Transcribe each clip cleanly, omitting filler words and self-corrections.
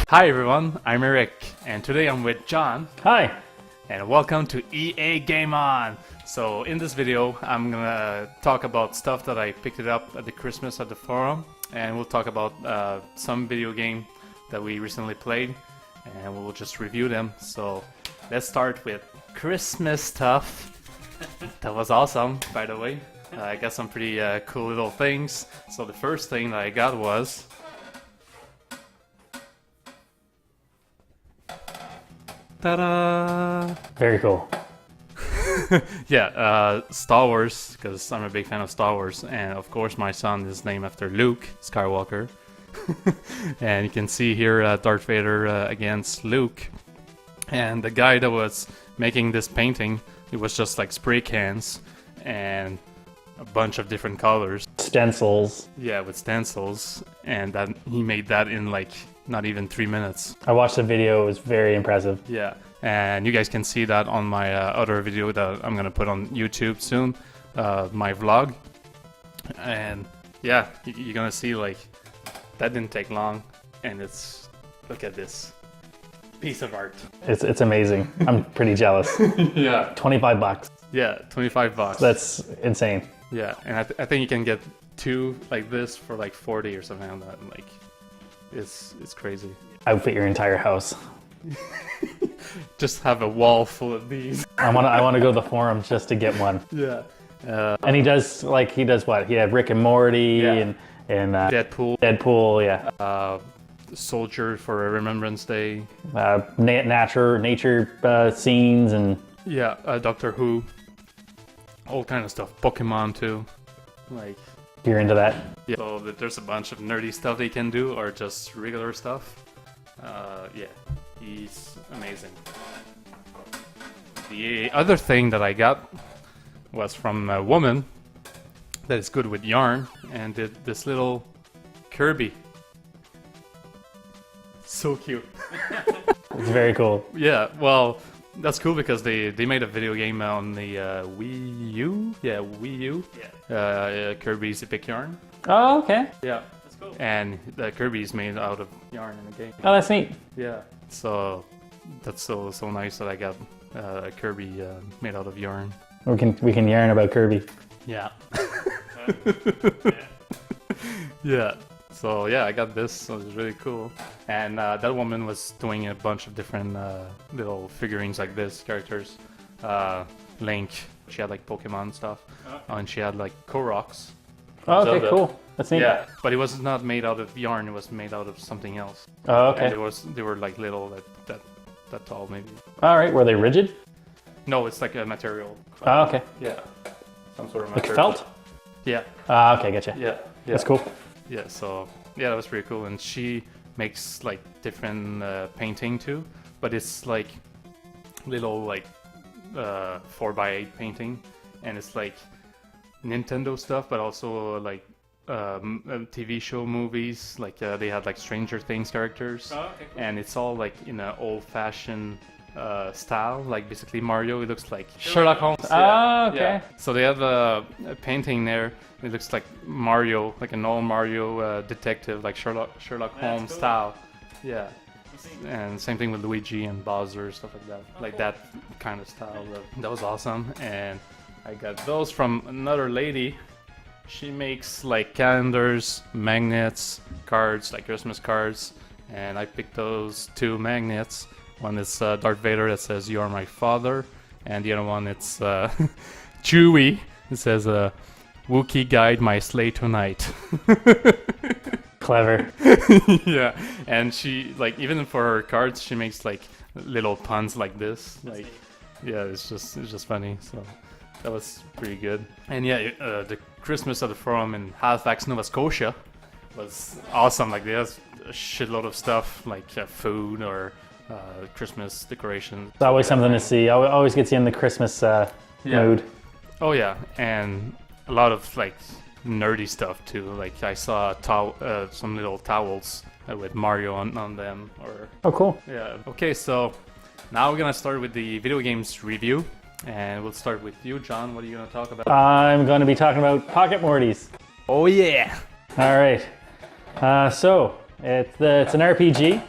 Hi everyone, I'm Eric, and today I'm with John. Hi. And welcome to EA GameOn. So in this video, I'm gonna talk about stuff that I picked it up at the Christmas at the forum, and we'll talk about some video game that we recently played, and we'll just review them. So let's start with Christmas stuff. That was awesome, by the way. I got some pretty cool little things. So the first thing that I got was ta-da! Very cool. Yeah, Star Wars, because I'm a big fan of Star Wars, and of course my son is named after Luke Skywalker. And you can see here Darth Vader against Luke. And the guy that was making this painting, it was just like spray cans and a bunch of different colors. Stencils. Yeah, with stencils, and that he made that in like not even 3 minutes. I watched the video, it was very impressive. Yeah, and you guys can see that on my other video that I'm gonna put on YouTube soon, my vlog. And yeah, you're gonna see like that didn't take long, and it's, look at this piece of art. It's amazing. I'm pretty jealous. Yeah. 25 bucks. Yeah, 25 bucks. That's insane. Yeah, and I think you can get two like this for like 40 or something like that. Like, it's crazy. I would fit your entire house. Just have a wall full of these. I wanna go to the forum just to get one. Yeah. And he does what? He had Rick and Morty, Yeah. and Deadpool. Deadpool, yeah. Soldier for Remembrance Day. Nature scenes and Yeah, Doctor Who. All kind of stuff. Pokemon too. Like, you're into that. yeah. So there's a bunch of nerdy stuff they can do, or just regular stuff. Yeah, he's amazing. The other thing that I got was from a woman that is good with yarn, and did this little Kirby. So cute. It's very cool. Yeah, well, that's cool because they made a video game on the Wii U. Yeah, Wii U. Yeah. Kirby's Epic Yarn. Oh, okay. Yeah, that's cool. And the Kirby is made out of yarn in the game. Oh, that's neat. Yeah. So that's so nice that I got a Kirby made out of yarn. We can yarn about Kirby. Yeah. Yeah. So yeah, I got this, so it was really cool. And that woman was doing a bunch of different little figurines like this, characters. Link, she had like Pokemon stuff. And she had like Koroks. Oh, okay, Zelda. cool. That's neat. Yeah, but it was not made out of yarn, it was made out of something else. Oh, okay. And they were like little, that tall maybe. All right, were they rigid? No, it's like a material. Oh, okay. Yeah. Some sort of Like material. felt? Yeah. Okay, gotcha. Yeah. That's cool. Yeah, so yeah, that was pretty cool. And she makes like different painting too, but it's like little like 4x8 painting, and it's like Nintendo stuff, but also like TV show movies. Like they had like Stranger Things characters, okay, cool. And it's all like in an old-fashioned style, like basically Mario. It looks like Sherlock Holmes. Oh, okay. Yeah. So they have a painting there. It looks like Mario, like an old Mario detective, like Sherlock Holmes cool. style. Yeah. And same thing with Luigi and Bowser, stuff like that. Oh, like cool. that kind of style. That was awesome. And I got those from another lady. She makes like calendars, magnets, cards, like Christmas cards. And I picked those two magnets. One is Darth Vader that says, "You are my father." And the other one, it's Chewie. It says, "Wookiee guide my sleigh tonight." Clever. Yeah, and she, like, even for her cards, she makes like little puns like this. Like, yeah, it's just funny. So that was pretty good. And yeah, the Christmas at the forum in Halifax, Nova Scotia, was awesome. Like, there's a shitload of stuff, like food or Christmas decorations. It's always something to see. Always gets you in the Christmas mood. Oh yeah, and a lot of like nerdy stuff too. Like I saw some little towels with Mario on them. Or Oh, cool. yeah. Okay, so now we're gonna start with the video games review, and we'll start with you, John. What are you gonna talk about? I'm going to be talking about Pocket Mortys. Oh yeah. All right. So it's an RPG.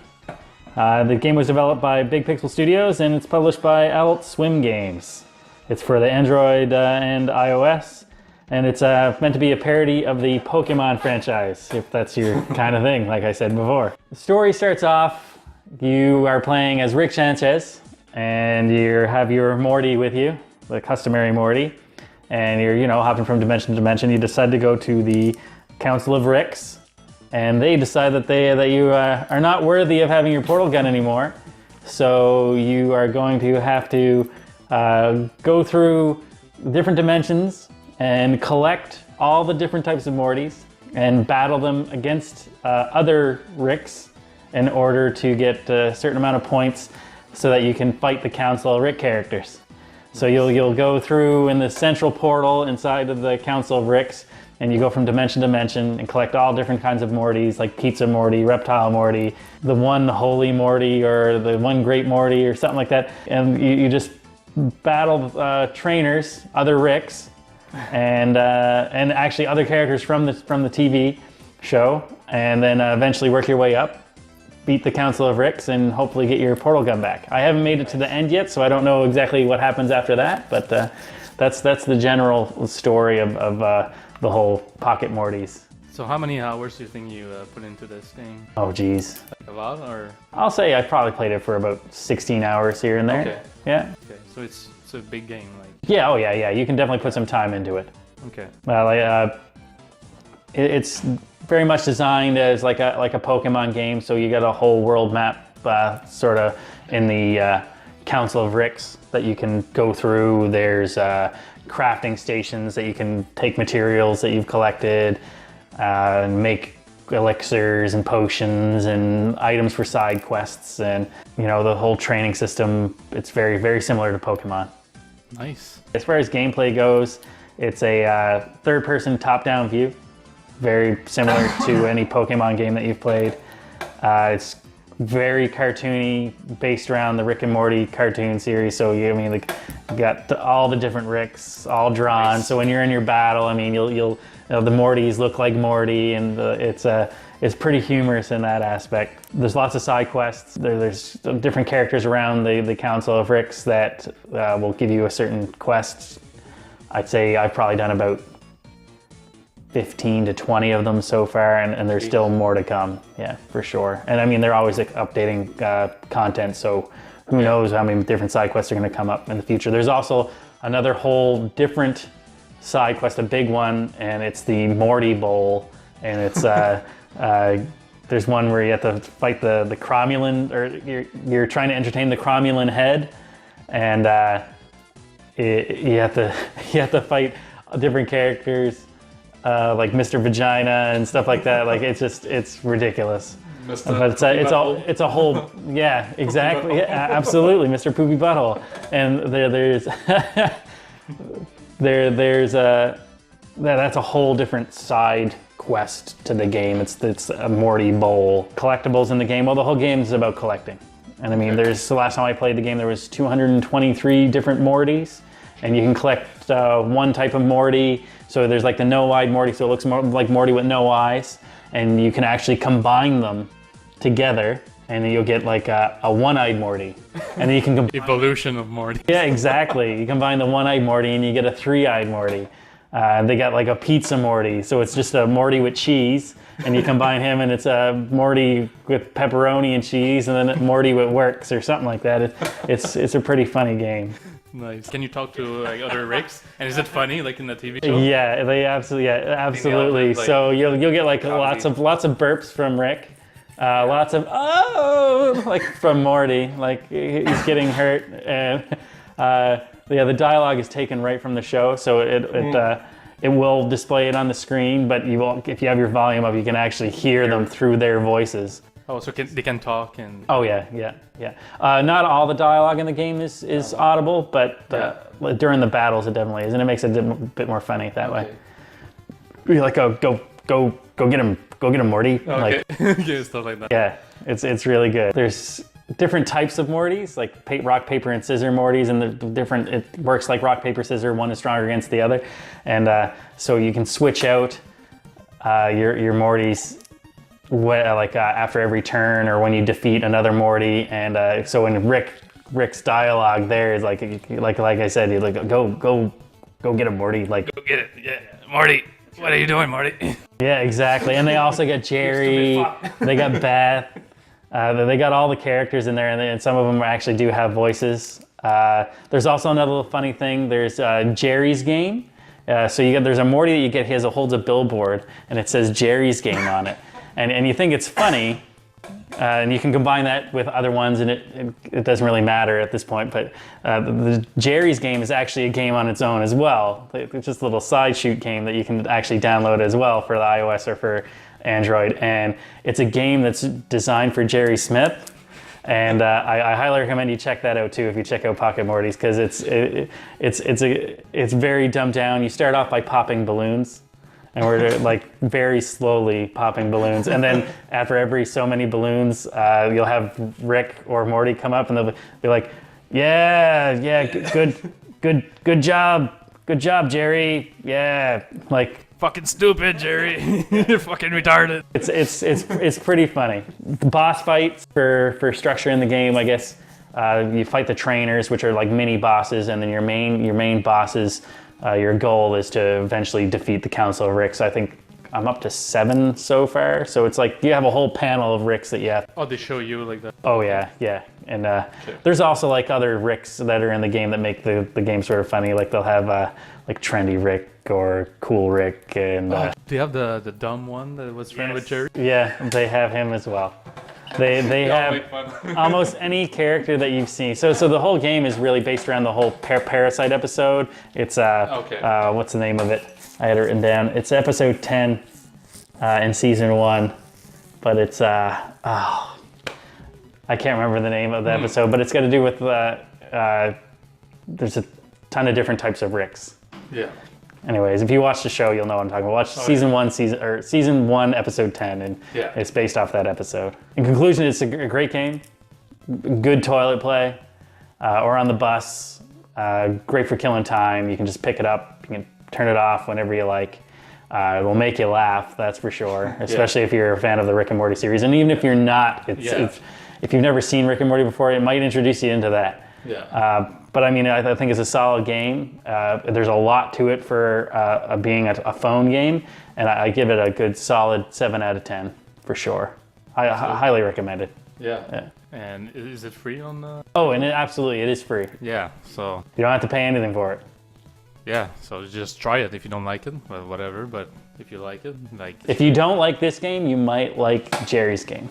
The game was developed by Big Pixel Studios and it's published by Adult Swim Games. It's for the Android and iOS, and it's meant to be a parody of the Pokemon franchise, if that's your kind of thing, like I said before. The story starts off, you are playing as Rick Sanchez, and you have your Morty with you, the customary Morty, and you're, hopping from dimension to dimension. You decide to go to the Council of Ricks, and they decide that you are not worthy of having your portal gun anymore. So you are going to have to go through different dimensions and collect all the different types of Mortys and battle them against other Ricks in order to get a certain amount of points so that you can fight the Council of Rick characters. So you'll go through in the central portal inside of the Council of Ricks, and you go from dimension to dimension and collect all different kinds of Mortys, like Pizza Morty, Reptile Morty, the one Holy Morty, or the one Great Morty, or something like that. And you just battle trainers, other Ricks, and actually other characters from the TV show, and then eventually work your way up, beat the Council of Ricks, and hopefully get your portal gun back. I haven't made it to the end yet, so I don't know exactly what happens after that, but that's the general story of the whole Pocket Mortys. So how many hours do you think you put into this thing? Oh geez. Like a lot, or? I'll say I probably played it for about 16 hours here and there. Okay. Yeah. Okay, so it's a big game, like. Yeah, oh yeah, you can definitely put some time into it. Okay. Well, it's very much designed as like a Pokemon game, so you got a whole world map sort of in the Council of Ricks that you can go through. There's crafting stations that you can take materials that you've collected and make elixirs and potions and items for side quests, and the whole training system. It's very, very similar to Pokemon. Nice. As far as gameplay goes, it's a third-person top-down view, very similar to any Pokemon game that you've played. It's very cartoony, based around the Rick and Morty cartoon series. So you got all the different Ricks all drawn. Nice. So when you're in your battle, you'll the Mortys look like Morty, and it's pretty humorous in that aspect. There's lots of side quests. There's different characters around the Council of Ricks that will give you a certain quest. I'd say I've probably done about 15 to 20 of them so far, and there's still more to come. Yeah, for sure. And they're always updating content, so who knows how many different side quests are going to come up in the future. There's also another whole different side quest, a big one, and it's the Morty Bowl, and it's there's one where you have to fight the Cromulent, or you're trying to entertain the Cromulent head, and you have to fight different characters. Like Mr. Vagina and stuff like that. Like it's ridiculous. But it's a whole, yeah, exactly, yeah, absolutely, Mr. Poopy Butthole. And that's a whole different side quest to the game. It's a Morty Bowl. Collectibles in the game. Well, the whole game is about collecting. And the last time I played the game, there was 223 different Mortys, and you can collect one type of Morty. So there's like the no-eyed Morty, so it looks more like Morty with no eyes, and you can actually combine them together, and then you'll get like a one-eyed Morty. And then you can evolution of Morty. Yeah, exactly. You combine the one-eyed Morty and you get a three-eyed Morty. They got like a pizza Morty, so it's just a Morty with cheese, and you combine him and it's a Morty with pepperoni and cheese, and then a Morty with works or something like that. It's a pretty funny game. Nice. Can you talk to like other Ricks? And is it funny, like in the TV show? Yeah, they absolutely. So you'll get like lots of burps from Rick, lots of like from Morty, like he's getting hurt, and the dialogue is taken right from the show, so it will display it on the screen, but you won't. If you have your volume up, you can actually hear them through their voices. Oh, so they can talk and... Oh, yeah. Not all the dialogue in the game is audible, but during the battles it definitely is, and it makes it a bit more funny that way. You're like, go get him, Morty. Okay. Like, yeah, stuff like that. Yeah, it's really good. There's different types of Mortys, like rock, paper, and scissor Mortys, and it works like rock, paper, scissor. One is stronger against the other, and so you can switch out your Mortys after every turn or when you defeat another Morty, and so when Rick's dialogue there is like I said, he's like go get him, Morty, like Go get it, yeah, Morty. What are you doing, Morty? yeah, exactly. And they also got Jerry, they got Beth, they got all the characters in there, and some of them actually do have voices. There's also another little funny thing. There's Jerry's Game. So there's a Morty that you get. He holds a billboard, and it says Jerry's Game on it. And you think it's funny, and you can combine that with other ones, and it doesn't really matter at this point. But the Jerry's Game is actually a game on its own as well. It's just a little side shoot game that you can actually download as well for the iOS or for Android. And it's a game that's designed for Jerry Smith. And I highly recommend you check that out too if you check out Pocket Mortys, because it's very dumbed down. You start off by popping balloons, and we're like very slowly popping balloons, and then after every so many balloons, you'll have Rick or Morty come up, and they'll be like, "Yeah, good job, Jerry. Yeah, like." Fucking stupid, Jerry. You're fucking retarded. It's pretty funny. The boss fights for structure in the game, I guess. You fight the trainers, which are like mini bosses, and then your main bosses. Your goal is to eventually defeat the Council of Ricks. I think I'm up to 7 so far. So it's like you have a whole panel of Ricks that you have. Oh, they show you like that. Oh yeah. And there's also like other Ricks that are in the game that make the game sort of funny. Like they'll have like Trendy Rick or Cool Rick, and do you have the dumb one that was friendly with Jerry? yeah, they have him as well. They have almost any character that you've seen. So the whole game is really based around the whole Parasite episode. It's what's the name of it? I had it written down. It's episode 10 in season 1, but it's I can't remember the name of the episode, but it's got to do with there's a ton of different types of Ricks. Yeah. Anyways, if you watch the show, you'll know what I'm talking about. Watch season 1, episode 10, and it's based off that episode. In conclusion, it's a great game, good toilet play, or on the bus. Great for killing time. You can just pick it up. You can turn it off whenever you like. It will make you laugh, that's for sure. Especially if you're a fan of the Rick and Morty series, and even if you're not, if you've never seen Rick and Morty before, it might introduce you into that. Yeah. But I mean, I think it's a solid game. There's a lot to it for being a phone game, and I give it a good solid 7 out of 10 for sure. I highly recommend it. Yeah. And is it free on the? Oh, and it is free. Yeah. So you don't have to pay anything for it. Yeah. So just try it. If you don't like it, well, whatever. But if you like it, like. If you don't like this game, you might like Jerry's Game.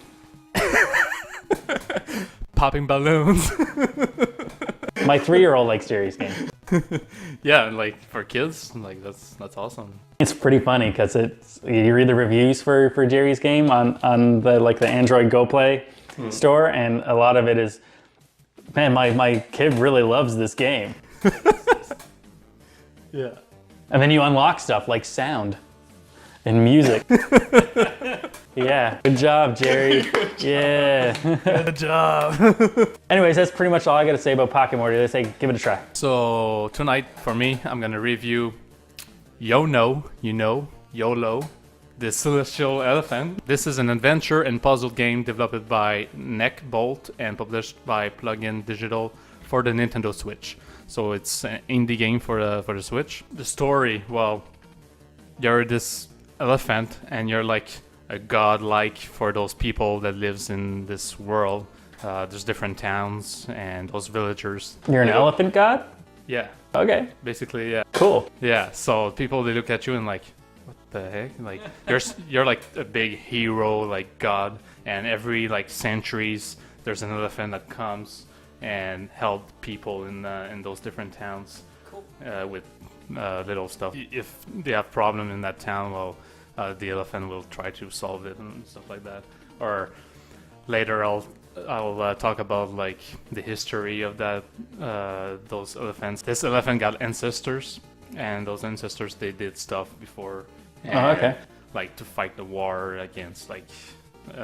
Popping balloons. My 3-year-old likes Jerry's Game. Yeah, like for kids, like that's awesome. It's pretty funny because you read the reviews for Jerry's Game on the Android Go Play store, and a lot of it is, man, my kid really loves this game. Yeah. And then you unlock stuff like sound and music. Yeah, good job, Jerry. Yeah. Good job. Anyways, that's pretty much all I got to say about Pocket Morty. Let's say give it a try. So tonight for me, I'm gonna review Yono, YOLO, the Celestial Elephant. This is an adventure and puzzle game developed by Neckbolt and published by Plugin Digital for the Nintendo Switch. So it's an indie game for the Switch. The story, well, you're this elephant and you're like a god-like for those people that lives in this world. There's different towns and those villagers. You're an elephant god? Yeah. Okay. Basically, yeah. Cool. Yeah, so people, they look at you and like, what the heck? Like, you're like a big hero, like god, and every like centuries, there's an elephant that comes and help people in those different towns. Cool. With little stuff. If they have problem in that town, well, the elephant will try to solve it and stuff like that. Or later I'll talk about like the history of that those elephants. This elephant got ancestors, and those ancestors, they did stuff before. Like to fight the war against like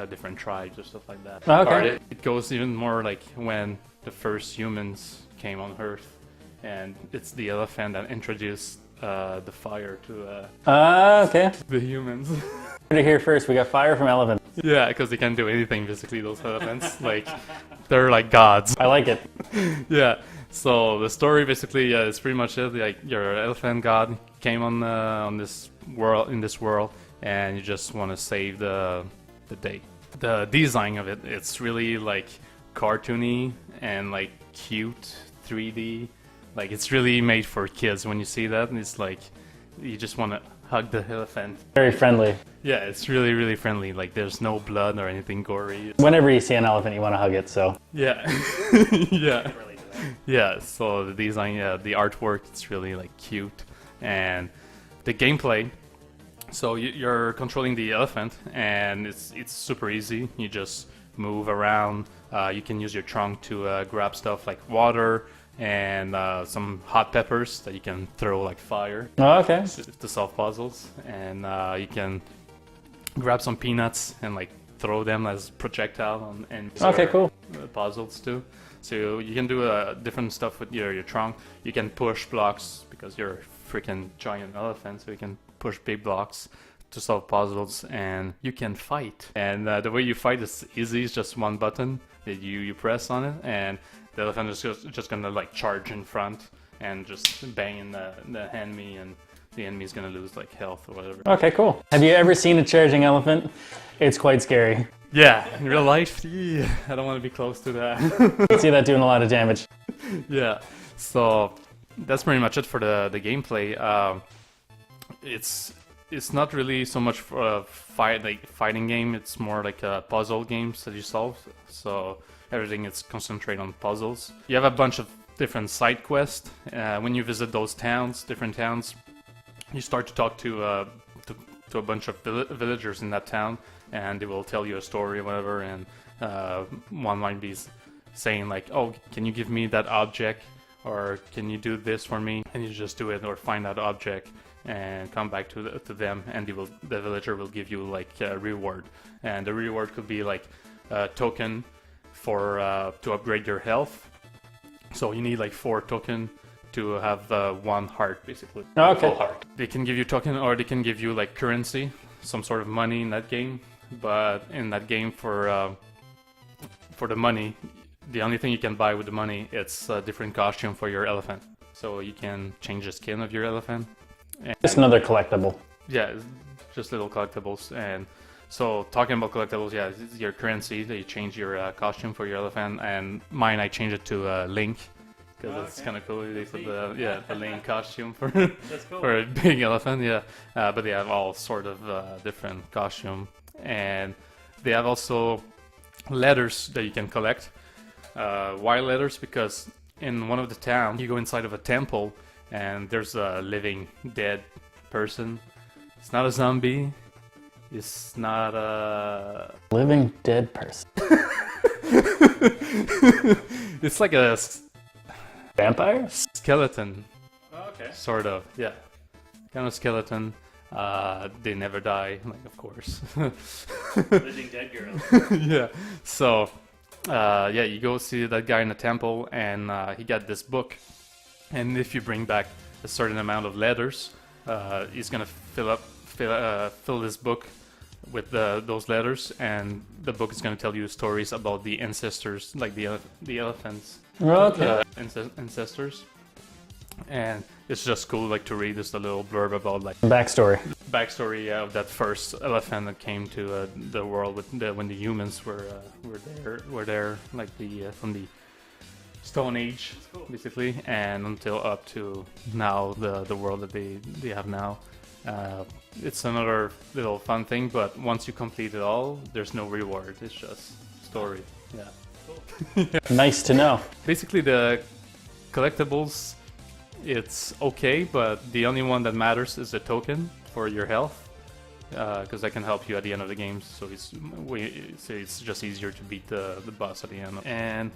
different tribes or stuff like that. Okay. It goes even more like when the first humans came on Earth, and it's the elephant that introduced the fire to okay. the humans. Heard it here first. We got fire from elephant. Yeah, because they can't do anything basically, those elephants. Like, they're like gods. I like it. Yeah. So the story basically is pretty much it. Like, your elephant god came on this world, and you just want to save the day. The design of it, it's really like cartoony and like cute 3D. Like, it's really made for kids. When you see that, it's like you just want to hug the elephant. Very friendly. Yeah, it's really, really friendly. Like, there's no blood or anything gory. Whenever you see an elephant, you want to hug it, so. Yeah. Yeah. Yeah, so the design, the artwork, it's really like cute. And the gameplay, so you're controlling the elephant, and it's super easy. You just move around. You can use your trunk to grab stuff like water and some hot peppers that you can throw like fire. Oh, okay. To solve puzzles. And you can grab some peanuts and like throw them as projectile and Okay, cool. puzzles too. So you can do different stuff with your trunk. You can push blocks because you're a freaking giant elephant, so you can push big blocks to solve puzzles, and you can fight. And the way you fight is easy. It's just one button that you press on it, and the elephant is just gonna like charge in front and just bang in the enemy, and the enemy is gonna lose like health or whatever. Okay, cool. Have you ever seen a charging elephant? It's quite scary. Yeah, in real life, yeah, I don't want to be close to that. You see that doing a lot of damage. Yeah, so that's pretty much it for the gameplay. It's not really so much for a fighting game. It's more like puzzle games that you solve. So everything is concentrated on puzzles. You have a bunch of different side quests. When you visit those different towns, you start to talk to a bunch of villagers in that town, and they will tell you a story or whatever. And one might be saying like, "Oh, can you give me that object?" or "Can you do this for me?" And you just do it, or find that object and come back to them, and the villager will give you like a reward. And the reward could be like a token for to upgrade your health. So you need like 4 token to have 1 heart, basically. Okay. Full heart. They can give you token, or they can give you like currency, some sort of money in that game. But in that game, for the money, the only thing you can buy with the money, it's a different costume for your elephant. So you can change the skin of your elephant. And Just another collectible. yeah, just little collectibles. And so talking about collectibles, yeah, it's your currency that you change your costume for your elephant. And mine, I changed it to Link, because it's kind of cool. They put the Link costume for Cool. for a big elephant. Yeah, but they have all sort of different costume, and they have also letters that you can collect. Why letters? Because in one of the towns, you go inside of a temple, and there's a living dead person. It's not a zombie. It's not a Living dead person. It's like a Vampire? skeleton, Okay. sort of. Yeah, kind of skeleton. They never die, like, of course. Living dead girl. Yeah. So, yeah, you go see that guy in the temple, and he got this book. And if you bring back a certain amount of letters, he's gonna fill this book with those letters, and the book is gonna tell you stories about the ancestors, like the elephants. Okay. Ancestors. And it's just cool, like, to read just a little blurb about like Backstory. backstory of that first elephant that came to the world when the humans were there, like from the Stone Age, basically, and until up to now, the world that they have now. It's another little fun thing, but once you complete it all, there's no reward. It's just story. Yeah. Nice to know. Basically, the collectibles, it's okay, but the only one that matters is the token for your health, because that can help you at the end of the game. So it's just easier to beat the boss at the end. And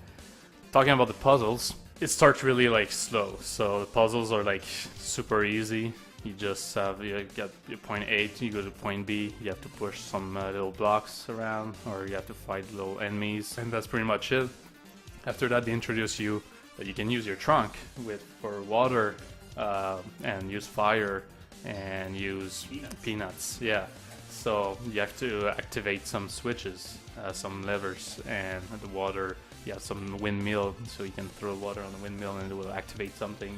talking about the puzzles, it starts really like slow. So the puzzles are like super easy. You just you get your point A, you go to point B, you have to push some little blocks around, or you have to fight little enemies, and that's pretty much it. After that, they introduce you that you can use your trunk for water, and use fire, and use peanuts. Yeah. So you have to activate some switches, some levers, and the water. Yeah, some windmill, so you can throw water on the windmill and it will activate something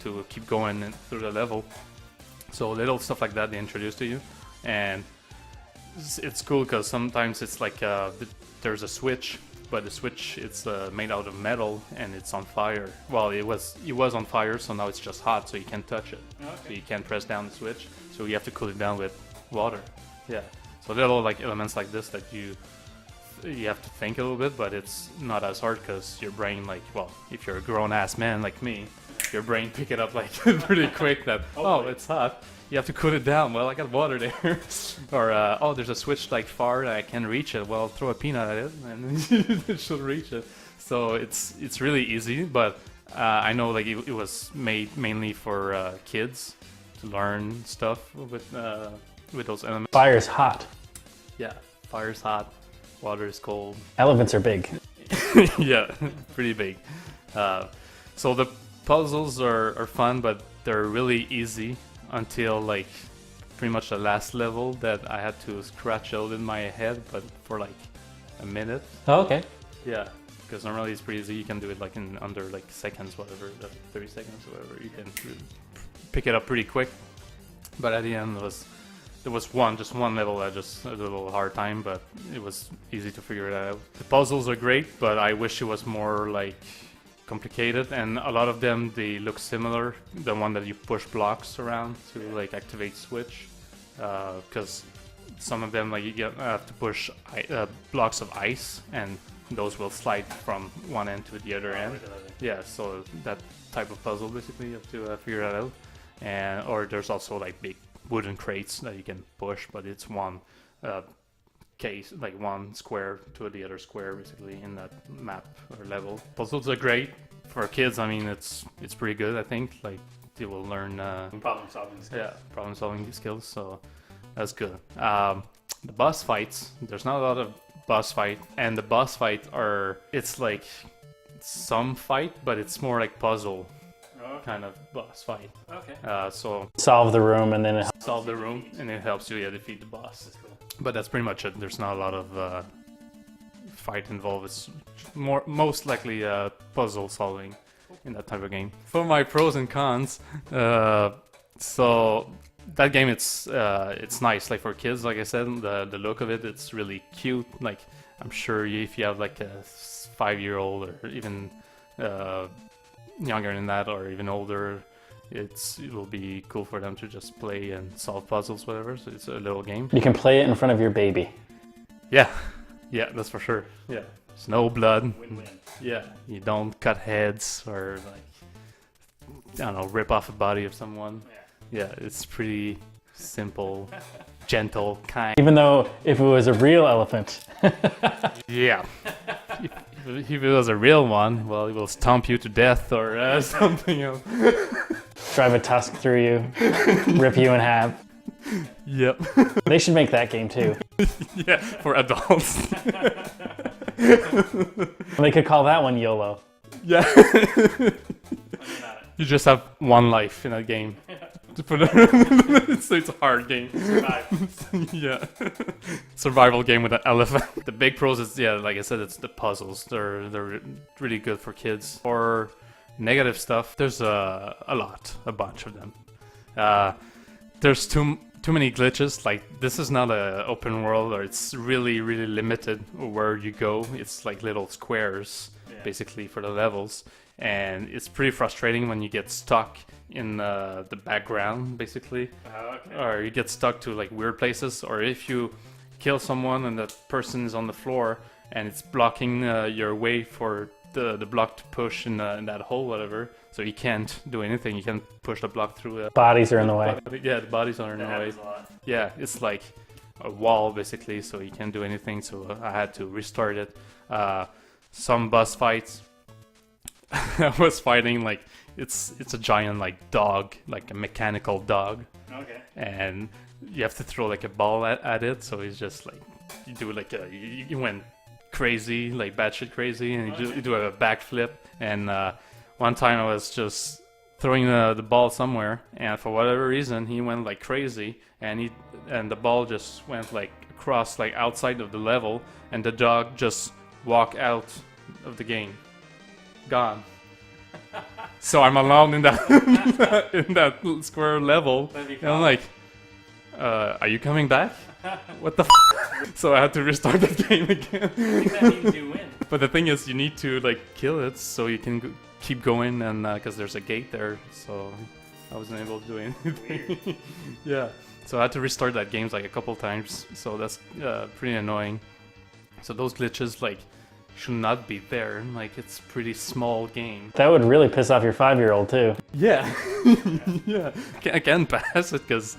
to keep going through the level. So little stuff like that they introduce to you, and it's cool because sometimes it's like there's a switch, but the switch it's made out of metal and it's on fire. Well, it was on fire, so now it's just hot, so you can't touch it. Okay. So you can't press down the switch, so you have to cool it down with water. Yeah. So little like elements like this that you have to think a little bit, but it's not as hard because your brain, like, well, if you're a grown-ass man like me, your brain pick it up like pretty quick that, oh, it's hot. You have to cool it down. Well, I got water there. Or, oh, there's a switch like far that I can reach it. Well, throw a peanut at it and it should reach it. So it's really easy, but I know like it was made mainly for kids to learn stuff with those elements. Fire's hot. Yeah, fire's hot. Water is cold. Elephants are big. Yeah, pretty big. So the puzzles are fun, but they're really easy until like pretty much the last level that I had to scratch out in my head, but for like a minute. Oh, okay. Yeah, because normally it's pretty easy. You can do it like in under like seconds, whatever, 30 seconds, whatever. You can pick it up pretty quick. But at the end, there was just one level that just a little hard time, but it was easy to figure it out. The puzzles are great, but I wish it was more like complicated, and a lot of them they look similar. The one that you push blocks around to like activate switch, because some of them like you have to push blocks of ice, and those will slide from one end to the other end. Yeah, so that type of puzzle basically you have to figure that out. And or there's also like big wooden crates that you can push, but it's one case, like one square to the other square basically in that map or level. Puzzles are great for kids. I mean, it's pretty good. I think like they will learn problem solving skills. Yeah, problem solving skills. So that's good. The boss fights, there's not a lot of boss fight, and the boss fight it's like some fight, but it's more like puzzle. Kind of boss fight. Okay. So solve the room and then solve the room and it helps you defeat the boss. That's cool. But that's pretty much it. There's not a lot of fight involved. It's most likely puzzle solving in that type of game. For my pros and cons, so that game it's nice. Like for kids, like I said, the look of it, it's really cute. Like I'm sure if you have like a 5-year-old or even younger than that or even older, it will be cool for them to just play and solve puzzles, whatever. So it's a little game. You can play it in front of your baby. Yeah, that's for sure. Yeah, there's no blood. Win-win. Yeah, you don't cut heads or like, I don't know, rip off a body of someone. Yeah, it's pretty simple, gentle, kind. Even though if it was a real elephant. Yeah. If it was a real one, well, it will stomp you to death or something else. Drive a tusk through you, rip you in half. Yep. They should make that game too. Yeah, for adults. They could call that one YOLO. Yeah. You just have one life in a game. So it's a hard game. Survive. Yeah. Survival game with an elephant. The big pros is, yeah, like I said, it's the puzzles. They're really good for kids. For negative stuff, there's a bunch of them. There's too many glitches. Like this is not an open world, or it's really limited where you go. It's like little squares, basically, for the levels. And it's pretty frustrating when you get stuck in the background, basically. Okay. Or you get stuck to like weird places, or if you kill someone and that person is on the floor and it's blocking your way for the block to push in that hole, whatever, so you can't do anything. You can't push the block through. Bodies are in the way. Yeah, the bodies are in the way. Yeah, it's like a wall basically, so you can't do anything. So I had to restart it. Some boss fights, I was fighting like it's a giant like dog, like a mechanical dog. Okay. And you have to throw like a ball at it, so it's just like you do like you went crazy, like batshit crazy, and you do a backflip. And one time I was just throwing the ball somewhere, and for whatever reason he went like crazy, and the ball just went like across like outside of the level, and the dog just walked out of the game, gone. So I'm alone in that in that square level, and I'm like, are you coming back? What the f? So I had to restart the game again. I think that means you win. But the thing is, you need to like kill it so you can keep going, and because there's a gate there, so I wasn't able to do anything. Yeah, so I had to restart that game like a couple times, so that's pretty annoying. So those glitches like should not be there. Like, it's pretty small game. That would really piss off your 5-year-old too. Yeah. Yeah, I can't pass it because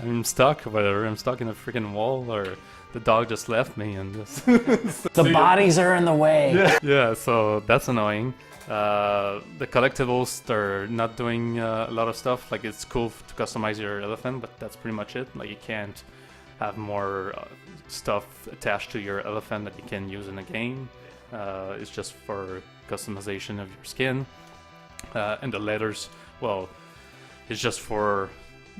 I'm stuck or whatever. I'm stuck in a freaking wall, or the dog just left me and just The bodies are in the way. yeah, so that's annoying. The collectibles, they're not doing a lot of stuff. Like, it's cool to customize your elephant, but that's pretty much it. Like, you can't have more stuff attached to your elephant that you can use in the game. It's just for customization of your skin. And the letters, well, it's just for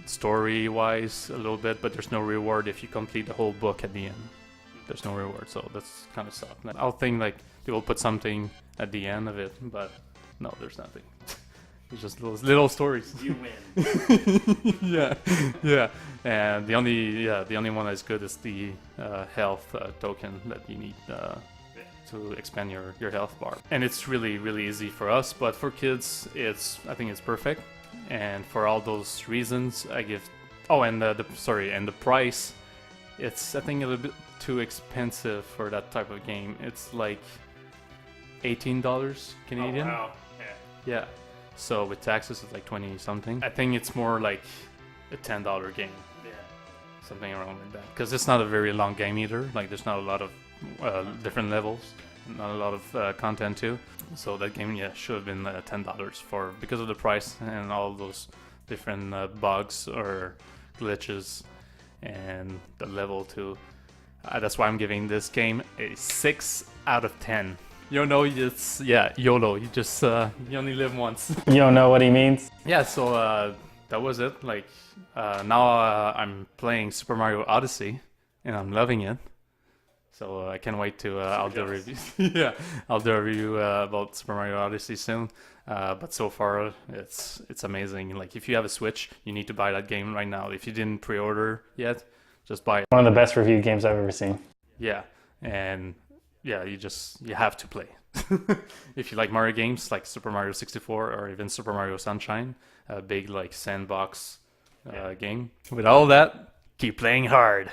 story-wise a little bit, but there's no reward if you complete the whole book at the end. There's no reward, so that's kind of suck. I'll think like they will put something at the end of it, but no, there's nothing. It's just little stories. You win. Yeah, yeah. And the only one that's good is the health token that you need to expand your health bar. And it's really easy for us, but for kids, I think it's perfect. And for all those reasons, I give. Oh, and the price, it's I think a little bit too expensive for that type of game. It's like $18 Canadian. Oh, wow. Yeah. So with taxes, it's like 20 something. I think it's more like a $10 game. Yeah. Something around like that. Because it's not a very long game either. Like, there's not a lot of different levels, not a lot of content too. So that game, yeah, should have been $10 because of the price and all those different bugs or glitches and the level too. That's why I'm giving this game a 6 out of 10. Yono, it's YOLO. You just you only live once. You don't know what he means? Yeah, so that was it. Like, now I'm playing Super Mario Odyssey, and I'm loving it. So I can't wait to I'll do a review. Yeah, I'll do a review about Super Mario Odyssey soon. But so far it's amazing. Like, if you have a Switch, you need to buy that game right now. If you didn't pre-order yet, just buy it. One of the best reviewed games I've ever seen. Yeah, and yeah, you have to play. If you like Mario games like Super Mario 64 or even Super Mario Sunshine, a big like sandbox game. With all that, keep playing hard.